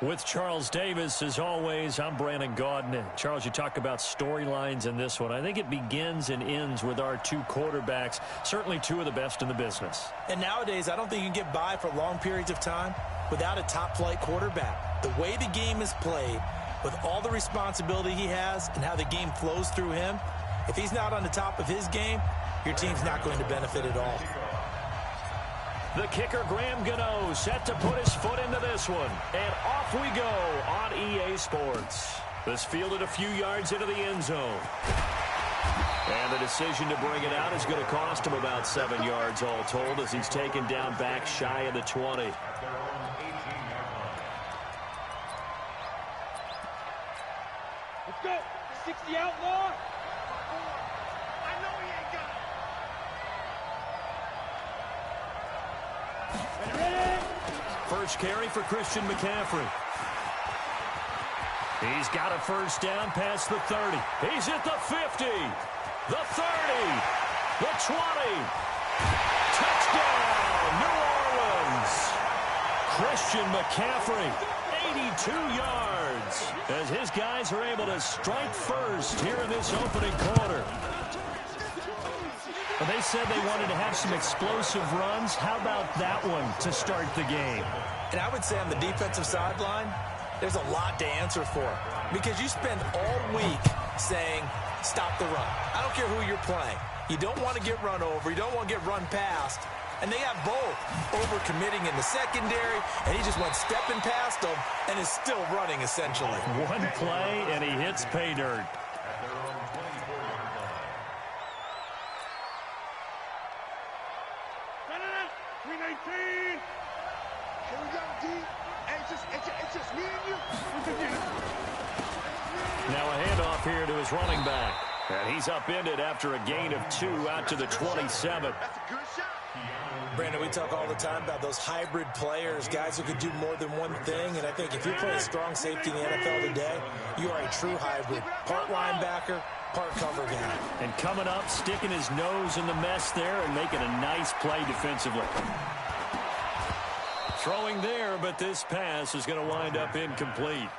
With Charles Davis, as always, I'm Brandon Gaudin. Charles, you talk about storylines in this one. I think it begins and ends with our two quarterbacks, certainly two of the best in the business. And nowadays, I don't think you can get by for long periods of time without a top-flight quarterback. The way the game is played, with all the responsibility he has and how the game flows through him, if he's not on the top of his game, your team's not going to benefit at all. The kicker, Graham Gano, set to put his foot into this one. And off we go on EA Sports. This fielded a few yards into the end zone. And the decision to bring it out is going to cost him about 7 yards all told as he's taken down back shy of the 20. Let's go. 60 outlaw. I know he ain't got it. First carry for Christian McCaffrey. He's got a first down past the 30. He's at the 50, the 30, the 20. Touchdown, New Orleans. Christian McCaffrey, 82 yards, as his guys are able to strike first here in this opening quarter. Well, they said they wanted to have some explosive runs. How about that one to start the game? And I would say on the defensive sideline, there's a lot to answer for. Because you spend all week saying, stop the run. I don't care who you're playing. You don't want to get run over. You don't want to get run past. And they got both over-committing in the secondary, and he just went stepping past them and is still running, essentially. One play, and he hits pay dirt. Now a handoff here to his running back. And he's upended after a gain of 2 out to the 27. Brandon, we talk all the time about those hybrid players, guys who can do more than one thing. And I think if you're playing strong safety in the NFL today, you are a true hybrid. Part linebacker, part cover guy. And coming up, sticking his nose in the mess there and making a nice play defensively. Throwing there, but this pass is going to wind up incomplete.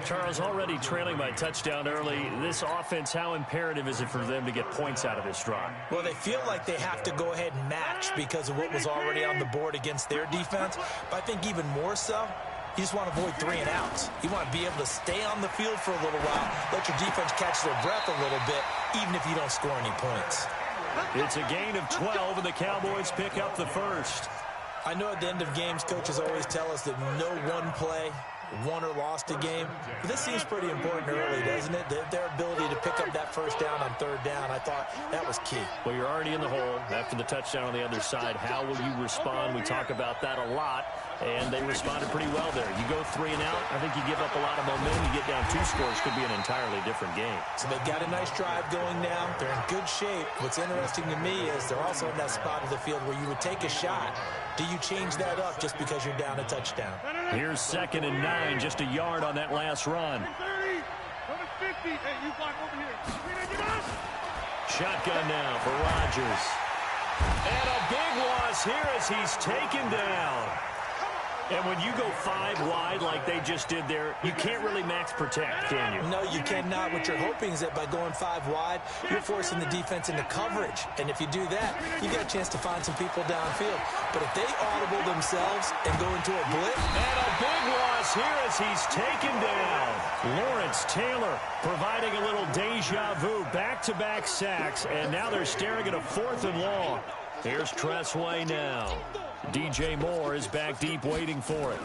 Charles, already trailing by touchdown early. This offense, how imperative is it for them to get points out of this drive? Well, they feel like they have to go ahead and match because of what was already on the board against their defense. But I think even more so, you just want to avoid 3 and outs. You want to be able to stay on the field for a little while, let your defense catch their breath a little bit, even if you don't score any points. It's a gain of 12, and the Cowboys pick up the first. I know at the end of games, coaches always tell us that no one play won or lost a game. But this seems pretty important early, doesn't it? Their ability to pick up that first down on 3rd down, I thought that was key. Well, you're already in the hole after the touchdown on the other side. How will you respond? We talk about that a lot, and they responded pretty well there. You go 3 and out, I think you give up a lot of momentum. You get down 2 scores, could be an entirely different game. So they've got a nice drive going now. They're in good shape. What's interesting to me is they're also in that spot of the field where you would take a shot. Do you change that up just because you're down a touchdown? Here's 2nd and 9, just a yard on that last run. Shotgun now for Rodgers. And a big loss here as he's taken down. And when you go 5 wide like they just did there, you can't really max protect, can you? No, you cannot. What you're hoping is that by going 5 wide, you're forcing the defense into coverage. And if you do that, you got a chance to find some people downfield. But if they audible themselves and go into a blitz. And a big loss here as he's taken down. Lawrence Taylor providing a little deja vu. Back-to-back sacks. And now they're staring at a 4th and long. Here's Tressway now. DJ Moore is back deep waiting for it.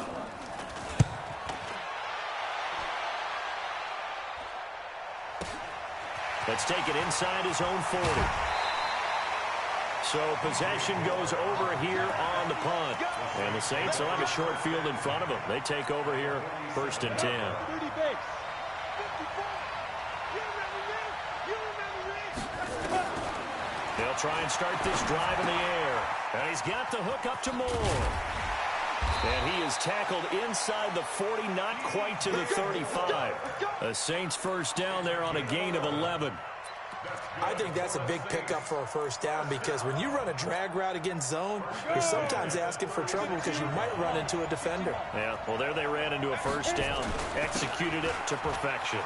Let's take it inside his own 40. So possession goes over here on the punt. And the Saints will have a short field in front of them. They take over here 1st and 10. They'll try and start this drive in the air. And he's got the hook up to Moore. And he is tackled inside the 40, not quite to the 35. The Saints first down there on a gain of 11. I think that's a big pickup for a first down because when you run a drag route against zone, you're sometimes asking for trouble because you might run into a defender. Yeah, well, there they ran into a first down. Executed it to perfection.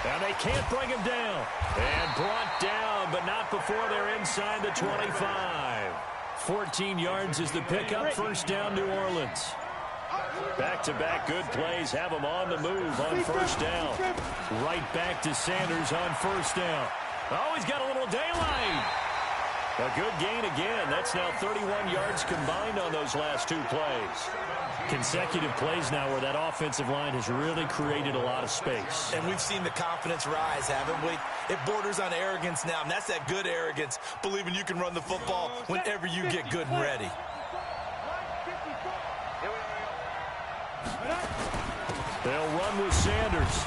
And they can't bring him down. And brought down, but not before they're inside the 25. 14 yards is the pickup. First down, New Orleans. Back-to-back good plays have them on the move on first down. Right back to Sanders on first down. Oh, he's got a little daylight. A good gain again. That's now 31 yards combined on those last two plays. Consecutive plays now where that offensive line has really created a lot of space. And we've seen the confidence rise, haven't we? It borders on arrogance now, and that's that good arrogance, believing you can run the football whenever you get good and ready. They'll run with Sanders.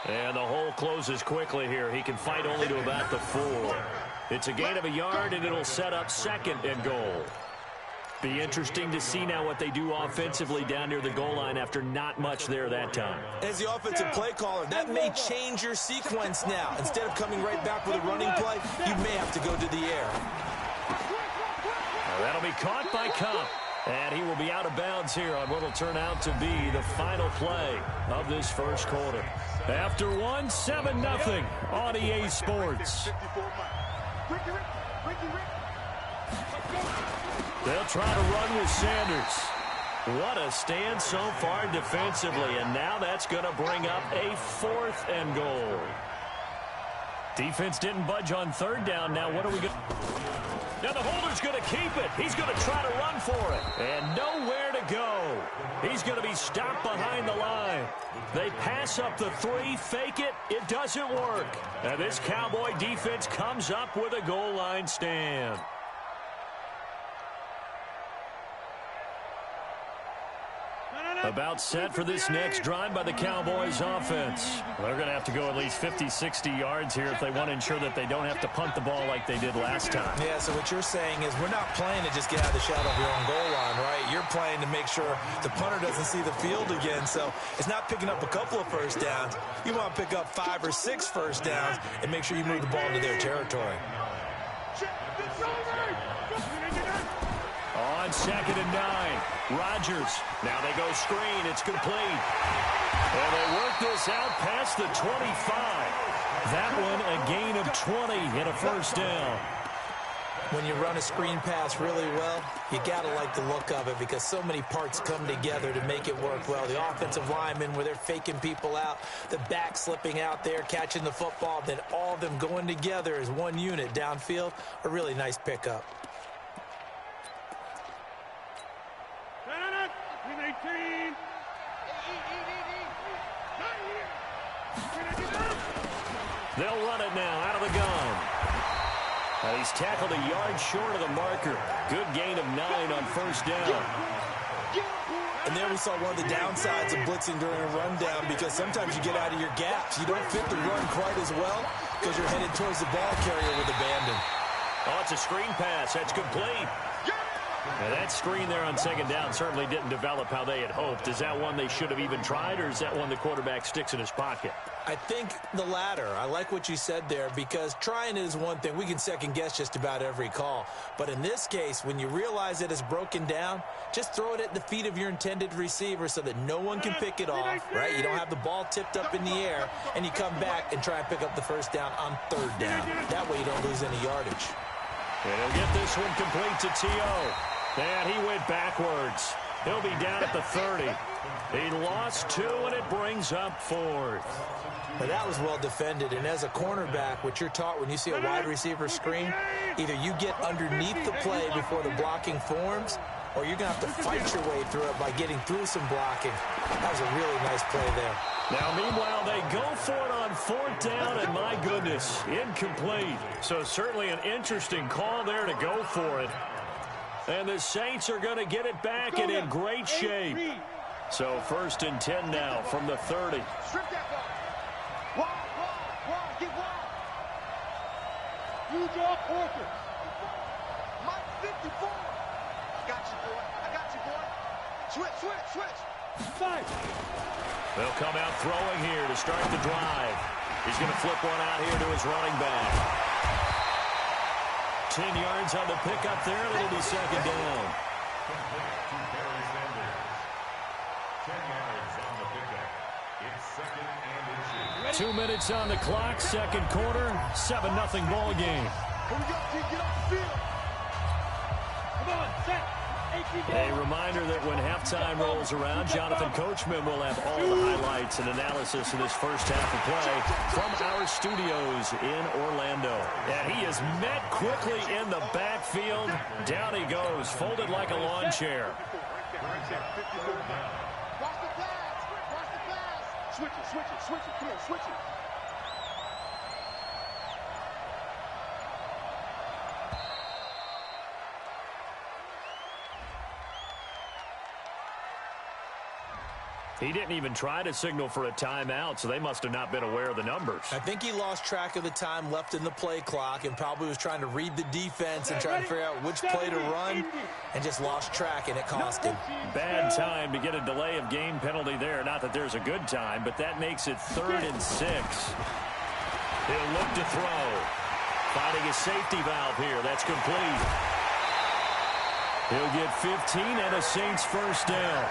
And the hole closes quickly here. He can fight only to about the 4. It's a gain of a yard, and it'll set up second and goal. Be interesting to see now what they do offensively down near the goal line after not much there that time. As the offensive play caller, that may change your sequence now. Instead of coming right back with a running play, you may have to go to the air. Now that'll be caught by Cup. And he will be out of bounds here on what will turn out to be the final play of this first quarter. After one, 7-0 on EA Sports. They'll try to run with Sanders. What a stand so far defensively, and now that's going to bring up a 4th and goal. Defense didn't budge on third down. Now what are we going to... Now the holder's going to keep it. He's going to try to run for it. And nowhere to go. He's going to be stopped behind the line. They pass up the 3, fake it. It doesn't work. Now this Cowboy defense comes up with a goal line stand. About set for this next drive by the Cowboys offense. They're going to have to go at least 50, 60 yards here if they want to ensure that they don't have to punt the ball like they did last time. Yeah, so what you're saying is we're not playing to just get out of the shadow of your own goal line, right? You're playing to make sure the punter doesn't see the field again. So it's not picking up a couple of first downs. You want to pick up 5 or 6 first downs and make sure you move the ball into their territory. On 2nd and 9, Rodgers. Now they go screen. It's complete. And they work this out past the 25. That one a gain of 20 and a first down. When you run a screen pass really well, you got to like the look of it because so many parts come together to make it work well. The offensive linemen, where they're faking people out, the back slipping out there, catching the football, then all of them going together as one unit downfield, a really nice pickup. They'll run it now out of the gun. And he's tackled a yard short of the marker. Good gain of 9 on first down. And there we saw one of the downsides of blitzing during a rundown because sometimes you get out of your gaps. You don't fit the run quite as well because you're headed towards the ball carrier with abandon. Oh, it's a screen pass. That's complete. Now that screen there on 2nd down certainly didn't develop how they had hoped. Is that one they should have even tried, or is that one the quarterback sticks in his pocket? I think the latter. I like what you said there because trying it is one thing. We can second guess just about every call. But in this case, when you realize that it's broken down, just throw it at the feet of your intended receiver so that no one can pick it off, right? You don't have the ball tipped up in the air, and you come back and try and pick up the first down on 3rd down. That way you don't lose any yardage. And he'll get this one complete to T.O. And he went backwards. He'll be down at the 30. He lost 2, and it brings up 4th. But that was well defended, and as a cornerback, what you're taught when you see a wide receiver screen, either you get underneath the play before the blocking forms, or you're going to have to fight your way through it by getting through some blocking. That was a really nice play there. Now, meanwhile, they go for it on 4th down, and my goodness, incomplete. So certainly an interesting call there to go for it. And the Saints are going to get it back and in great shape. So 1st and 10 now from the 30. Strip that ball. Wall, get wall. Use your quarter. Mike 54. I got you, boy. Switch. 5. They'll come out throwing here to start the drive. He's going to flip one out here to his running back. 10 yards on the pickup there, and it'll be second down. 2 minutes on the clock, second quarter, 7-0 ball game. A reminder that when halftime rolls around, Jonathan Coachman will have all the highlights and analysis of this first half of play from our studios in Orlando. And he is met quickly in the backfield. Down he goes, folded like a lawn chair. Switch it, come on, switch it. He didn't even try to signal for a timeout, so they must have not been aware of the numbers. I think he lost track of the time left in the play clock and probably was trying to read the defense and trying to figure out which play to run and just lost track, and it cost him. Bad time to get a delay of game penalty there. Not that there's a good time, but that makes it 3rd and 6. He'll look to throw. Finding a safety valve here. That's complete. He'll get 15 and a Saints first down.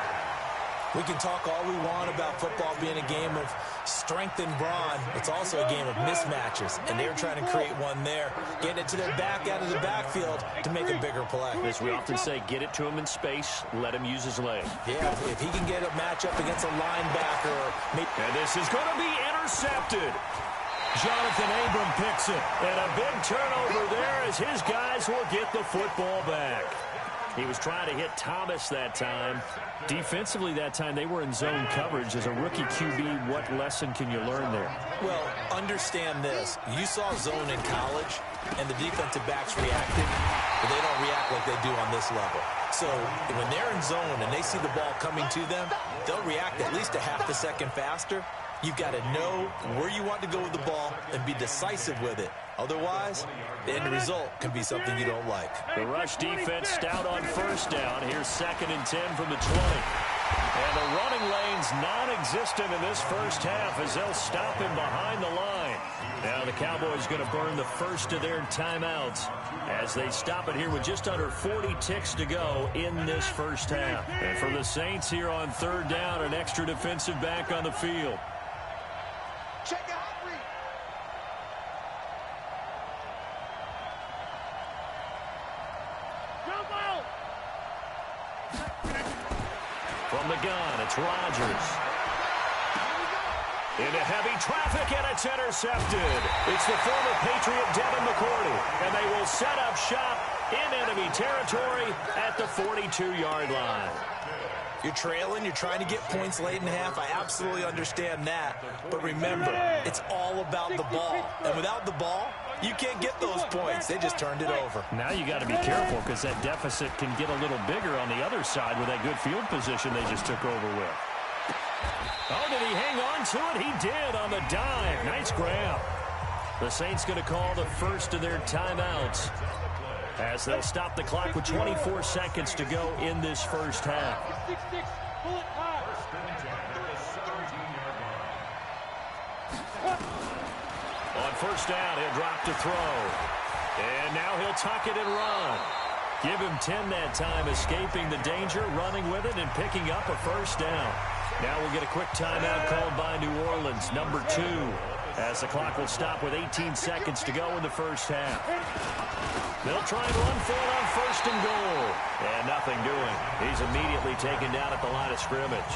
We can talk all we want about football being a game of strength and brawn. It's also a game of mismatches, and they're trying to create one there, getting it to their back out of the backfield to make a bigger play. As we often say, get it to him in space, let him use his leg. Yeah, if he can get a matchup against a linebacker. And this is going to be intercepted. Jonathan Abram picks it, and a big turnover there as his guys will get the football back. He was trying to hit Thomas that time. Defensively that time, they were in zone coverage. As a rookie QB, what lesson can you learn there? Well, understand this. You saw zone in college, and the defensive backs reacted, but they don't react like they do on this level. So when they're in zone and they see the ball coming to them, they'll react at least a half a second faster. You've got to know where you want to go with the ball and be decisive with it. Otherwise, the end result can be something you don't like. The rush defense stout on first down. Here's 2nd and 10 from the 20. And the running lane's non-existent in this first half as they'll stop him behind the line. Now the Cowboys going to burn the first of their timeouts as they stop it here with just under 40 ticks to go in this first half. And for the Saints here on 3rd down, an extra defensive back on the field. Check out three. From the gun, it's Rodgers. Into heavy traffic, and it's intercepted. It's the former Patriot Devin McCourty, and they will set up shop in enemy territory at the 42-yard line. You're trailing, you're trying to get points late in half. I absolutely understand that. But remember, it's all about the ball. And without the ball, you can't get those points. They just turned it over. Now you got to be careful because that deficit can get a little bigger on the other side with that good field position they just took over with. Oh, did he hang on to it? He did on the dive. Nice grab. The Saints going to call the first of their timeouts as they'll stop the clock with 24 seconds to go in this first half. On first down, he'll drop to throw. And now he'll tuck it and run. Give him 10 that time, escaping the danger, running with it, and picking up a first down. Now we'll get a quick timeout called by New Orleans, number 2, as the clock will stop with 18 seconds to go in the first half. They'll try and run for it on first and goal. And nothing doing. He's immediately taken down at the line of scrimmage.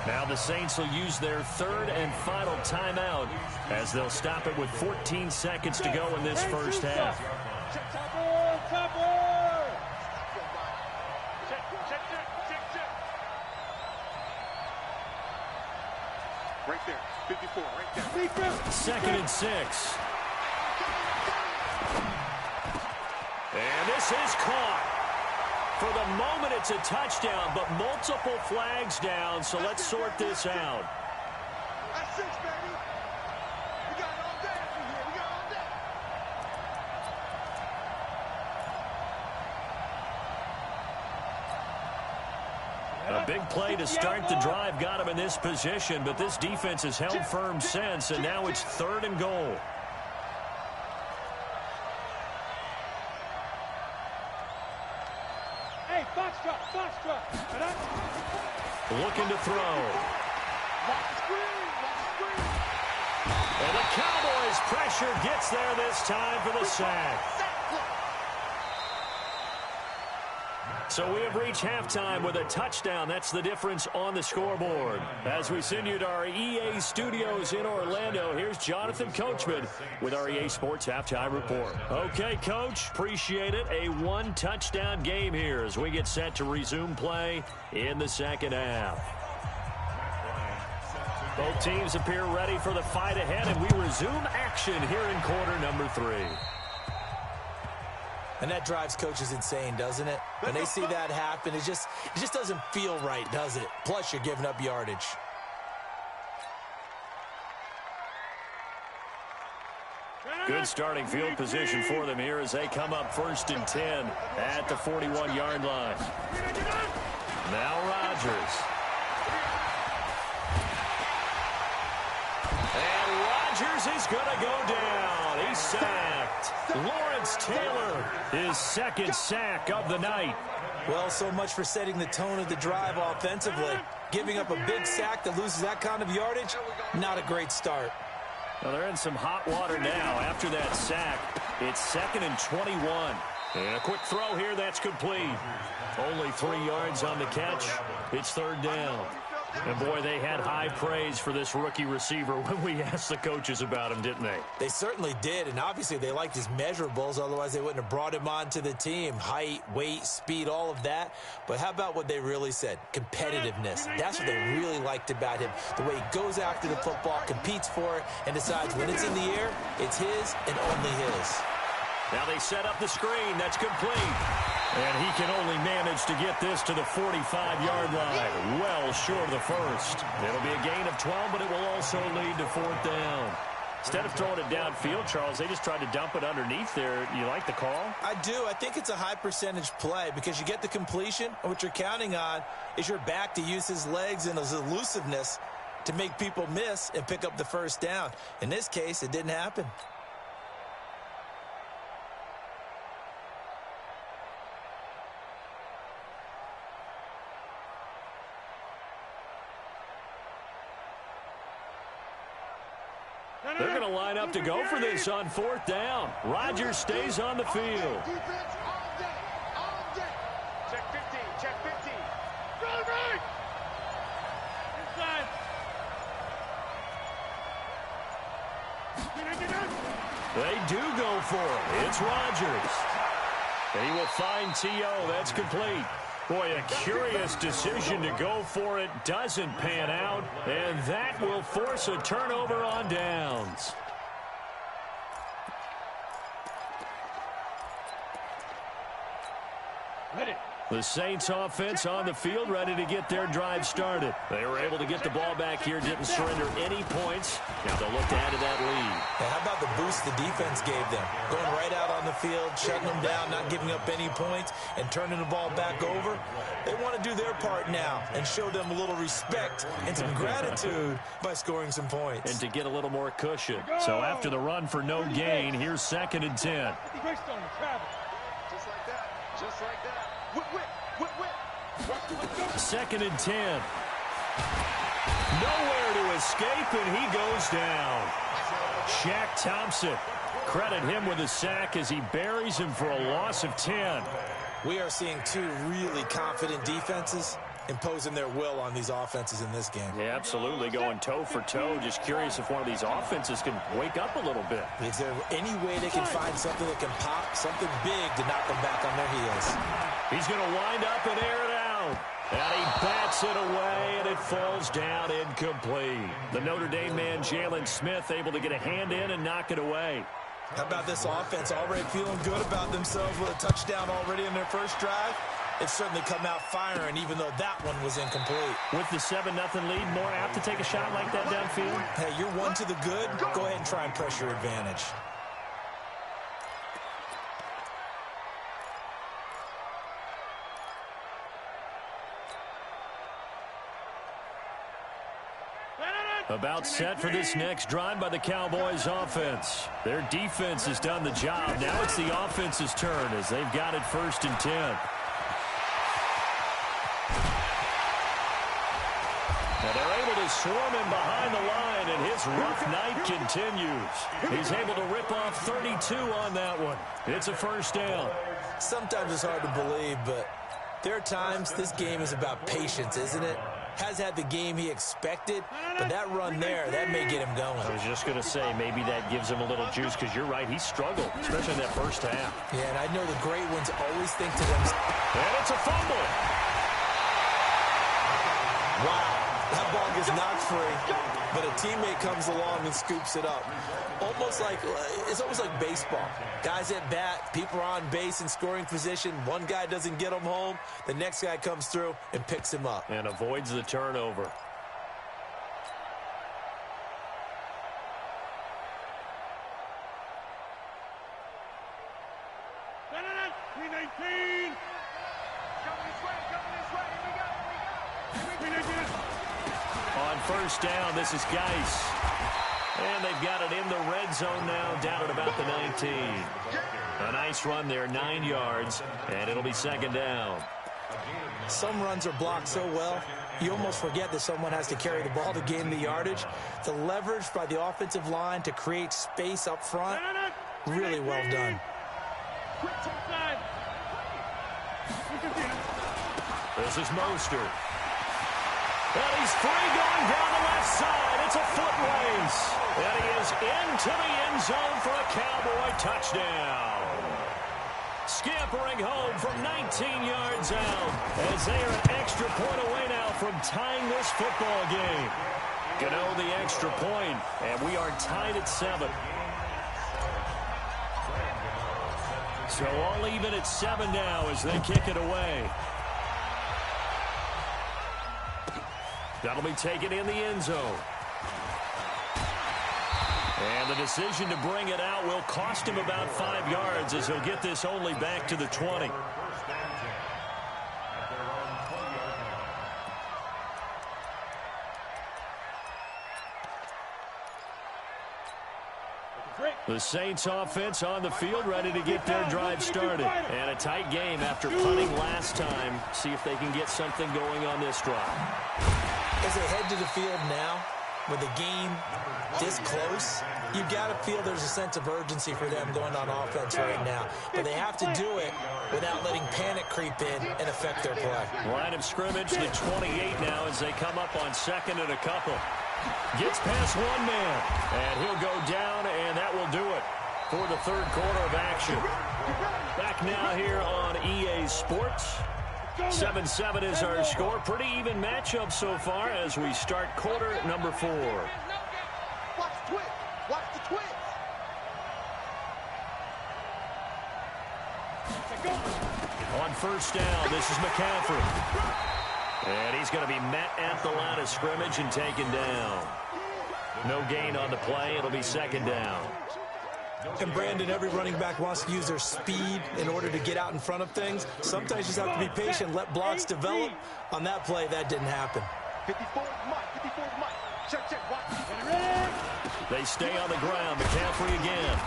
Now the Saints will use their 3rd and final timeout as they'll stop it with 14 seconds to go in this first half. Right there, 54, right there. 2nd and 6. And this is caught. For the moment, it's a touchdown, but multiple flags down, so let's sort this out. That's 6, baby. We got it all day up in here. We got it all day. A big play to start the drive got him in this position, but this defense has held firm since, and now it's 3rd and goal. Hey, box drop. Looking to throw. And the Cowboys' pressure gets there this time for the sack. So we have reached halftime with a touchdown. That's the difference on the scoreboard. As we send you to our EA studios in Orlando, here's Jonathan Coachman with our EA Sports Halftime Report. Okay, Coach, appreciate it. A 1-touchdown game here as we get set to resume play in the second half. Both teams appear ready for the fight ahead, and we resume action here in quarter number 3. And that drives coaches insane, doesn't it? When they see that happen, it just doesn't feel right, does it? Plus, you're giving up yardage. Good starting field position for them here as they come up 1st and 10 at the 41-yard line. Now Rodgers. And Rodgers is going to go down. He's sacked. Lawrence Taylor, his 2nd sack of the night. Well, so much for setting the tone of the drive offensively. Giving up a big sack that loses that kind of yardage, not a great start. Well, they're in some hot water now after that sack. It's 2nd and 21. And a quick throw here, that's complete. Only 3 yards on the catch. It's 3rd down. And, boy, they had high praise for this rookie receiver when we asked the coaches about him, didn't they? They certainly did, and obviously they liked his measurables. Otherwise, they wouldn't have brought him onto the team. Height, weight, speed, all of that. But how about what they really said? Competitiveness. That's what they really liked about him. The way he goes after the football, competes for it, and decides when it's in the air, it's his and only his. Now they set up the screen. That's complete. And he can only manage to get this to the 45-yard line. Well short of the first. It'll be a gain of 12, but it will also lead to 4th down. Instead of throwing it downfield, Charles, they just tried to dump it underneath there. You like the call? I do. I think it's a high percentage play because you get the completion, and what you're counting on is your back to use his legs and his elusiveness to make people miss and pick up the 1st down. In this case, it didn't happen. They're going to line up to go for this on 4th down. Rodgers stays on the field. Defense all day, all day. Check 15, check 15. Right. Inside. They do go for it. It's Rodgers. And he will find T.O. That's complete. Boy, a curious decision to go for it. Doesn't pan out. And that will force a turnover on downs. The Saints offense on the field, ready to get their drive started. They were able to get the ball back here, didn't surrender any points. Now they'll look to add to that lead. Hey, how about the boost the defense gave them? Going right out on the field, shutting them down, not giving up any points, and turning the ball back over. They want to do their part now and show them a little respect and some gratitude by scoring some points. And to get a little more cushion. So after the run for no gain, here's 2nd and 10. Just like that. Just like that. Whip. 2nd and 10. Nowhere to escape, and he goes down. Shaq Thompson, credit him with a sack as he buries him for a loss of 10. We are seeing 2 really confident defenses imposing their will on these offenses in this game. Yeah, absolutely, going toe for toe. Just curious if one of these offenses can wake up a little bit. Is there any way they can find something that can pop, something big to knock them back on their heels? He's going to wind up and air it out. And he bats it away, and it falls down incomplete. The Notre Dame man, Jalen Smith, able to get a hand in and knock it away. How about this offense already feeling good about themselves with a touchdown already in their first drive? It's certainly come out firing, even though that one was incomplete. With the 7-0 lead, more apt to take a shot like that downfield? Hey, you're one to the good. Go ahead and try and press your advantage. About set for this next drive by the Cowboys offense. Their defense has done the job. Now it's the offense's turn as they've got it 1st and 10. And they're able to swarm him behind the line, and his rough night continues. He's able to rip off 32 on that one. It's a 1st down. Sometimes it's hard to believe, but there are times this game is about patience, isn't it? Has had the game he expected, but that run there, that may get him going. I was just going to say, maybe that gives him a little juice, because you're right, he struggled, especially in that 1st half. Yeah, and I know the great ones always think to themselves. And it's a fumble. Wow. That ball gets knocked free, but a teammate comes along and scoops it up. It's almost like baseball. Guys at bat, people are on base in scoring position. One guy doesn't get him home. The next guy comes through and picks him up. And avoids the turnover. On 1st down, this is Geis. And they've got it in the red zone now, down at about the 19. A nice run there, 9 yards, and it'll be 2nd down. Some runs are blocked so well, you almost forget that someone has to carry the ball to gain the yardage. The leverage by the offensive line to create space up front, really well done. This is Mostert. And he's free going down the left side. It's a foot race. And he is into the end zone for a Cowboy touchdown. Scampering home from 19 yards out as they are an extra point away now from tying this football game. Gano the extra point, and we are tied at 7. So all even at 7 now as they kick it away. That'll be taken in the end zone. And the decision to bring it out will cost him about 5 yards as he'll get this only back to the 20. The Saints offense on the field ready to get their drive started. And a tight game after punting last time. See if they can get something going on this drive. As they head to the field now, with the game this close, you've got to feel there's a sense of urgency for them going on offense right now. But they have to do it without letting panic creep in and affect their play. Line of scrimmage, the 28 now as they come up on 2nd and a couple. Gets past one man, and he'll go down, and that will do it for the 3rd quarter of action. Back now here on EA Sports. 7-7 is our score. Pretty even matchup so far as we start quarter number 4. Watch the twist. Watch the twist. On 1st down, this is McCaffrey. And he's going to be met at the line of scrimmage and taken down. No gain on the play. It'll be 2nd down. And Brandon, every running back wants to use their speed in order to get out in front of things. Sometimes you just have to be patient, let blocks develop. On that play, that didn't happen. 54 Mike. 54 Mike. Check. Watch. They stay on the ground. McCaffrey again.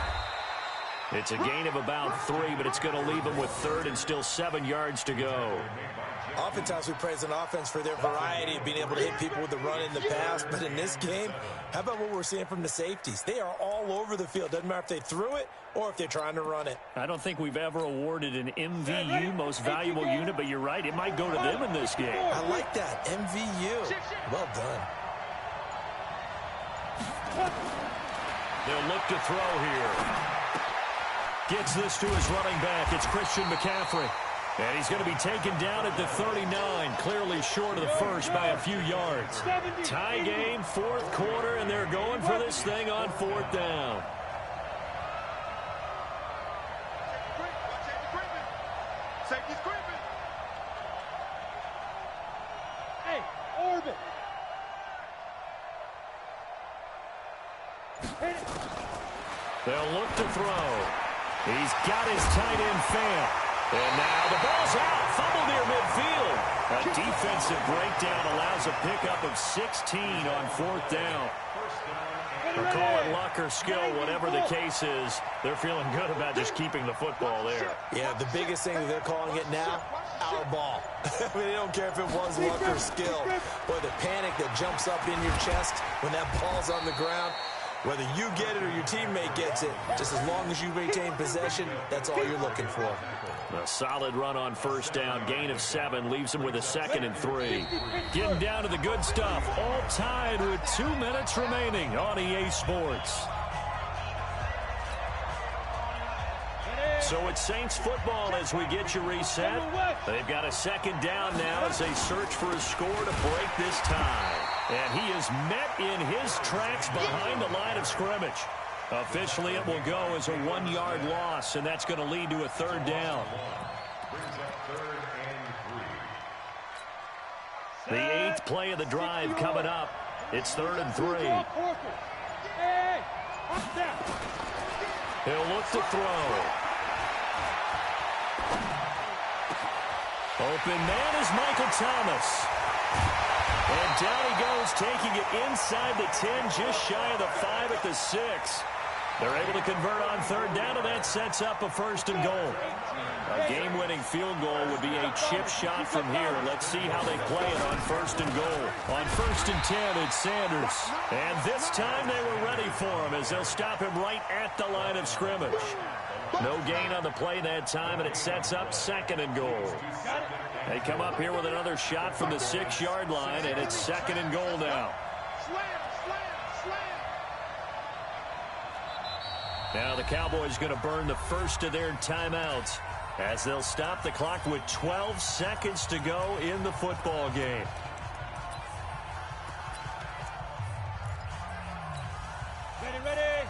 It's a gain of about 3, but it's going to leave them with 3rd and still 7 yards to go. Oftentimes we praise an offense for their variety of being able to hit people with the run in the pass, but in this game, how about what we're seeing from the safeties? They are all over the field. Doesn't matter if they threw it or if they're trying to run it. I don't think we've ever awarded an MVU, most valuable unit, but you're right, it might go to them in this game. I like that, MVU. Well done. They'll look to throw here. Gets this to his running back. It's Christian McCaffrey. And he's going to be taken down at the 39, clearly short of the first by a few yards. Tie game, 4th quarter, and they're going for this thing on 4th down. Safety's creeping. Hey, orbit. Hit it. They'll look to throw. He's got his tight end Fant. And now the ball's out. Fumble near midfield. A defensive breakdown allows a pickup of 16 on 4th down. Or call it luck or skill, whatever the case is, they're feeling good about just keeping the football there. Yeah, the biggest thing that they're calling it now, our ball. I mean, they don't care if it was luck or skill. But the panic that jumps up in your chest when that ball's on the ground, whether you get it or your teammate gets it, just as long as you maintain possession, that's all you're looking for. A solid run on 1st down. Gain of 7 leaves him with a 2nd and 3. Getting down to the good stuff. All tied with 2 minutes remaining on EA Sports. So it's Saints football as we get you reset. They've got a 2nd down now as they search for a score to break this tie. And he is met in his tracks behind the line of scrimmage. Officially, it will go as a 1-yard loss, and that's going to lead to a 3rd down. The 8th play of the drive coming up. It's 3rd and 3. He'll look to throw. Open man is Michael Thomas. And down he goes, taking it inside the 10, just shy of the 5 at the 6. They're able to convert on 3rd down, and that sets up a 1st and goal. A game-winning field goal would be a chip shot from here. Let's see how they play it on 1st and goal. On 1st and 10, it's Sanders. And this time they were ready for him as they'll stop him right at the line of scrimmage. No gain on the play that time, and it sets up 2nd and goal. They come up here with another shot from the 6-yard line, and it's 2nd and goal now. Now the Cowboys going to burn the first of their timeouts as they'll stop the clock with 12 seconds to go in the football game. Ready.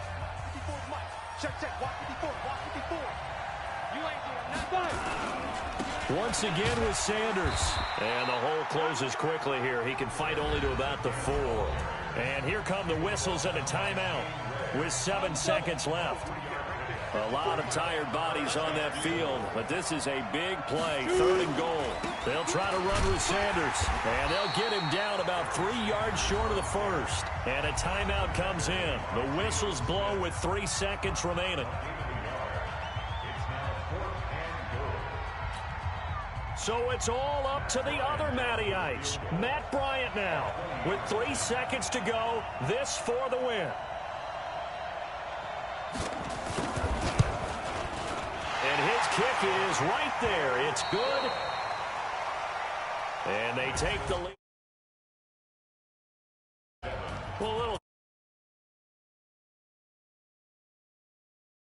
54 Mike. Check. Walk 54. You ain't doing nothing. Once again with Sanders. And the hole closes quickly here. He can fight only to about the 4. And here come the whistles and a timeout with 7 seconds left. A lot of tired bodies on that field, but this is a big play, 3rd and goal. They'll try to run with Sanders, and they'll get him down about 3 yards short of the 1st. And a timeout comes in. The whistles blow with 3 seconds remaining. So it's all up to the other Matty Ice, Matt Bryant now. With 3 seconds to go, this for the win. And his kick is right there. It's good. And they take the lead. Well, a little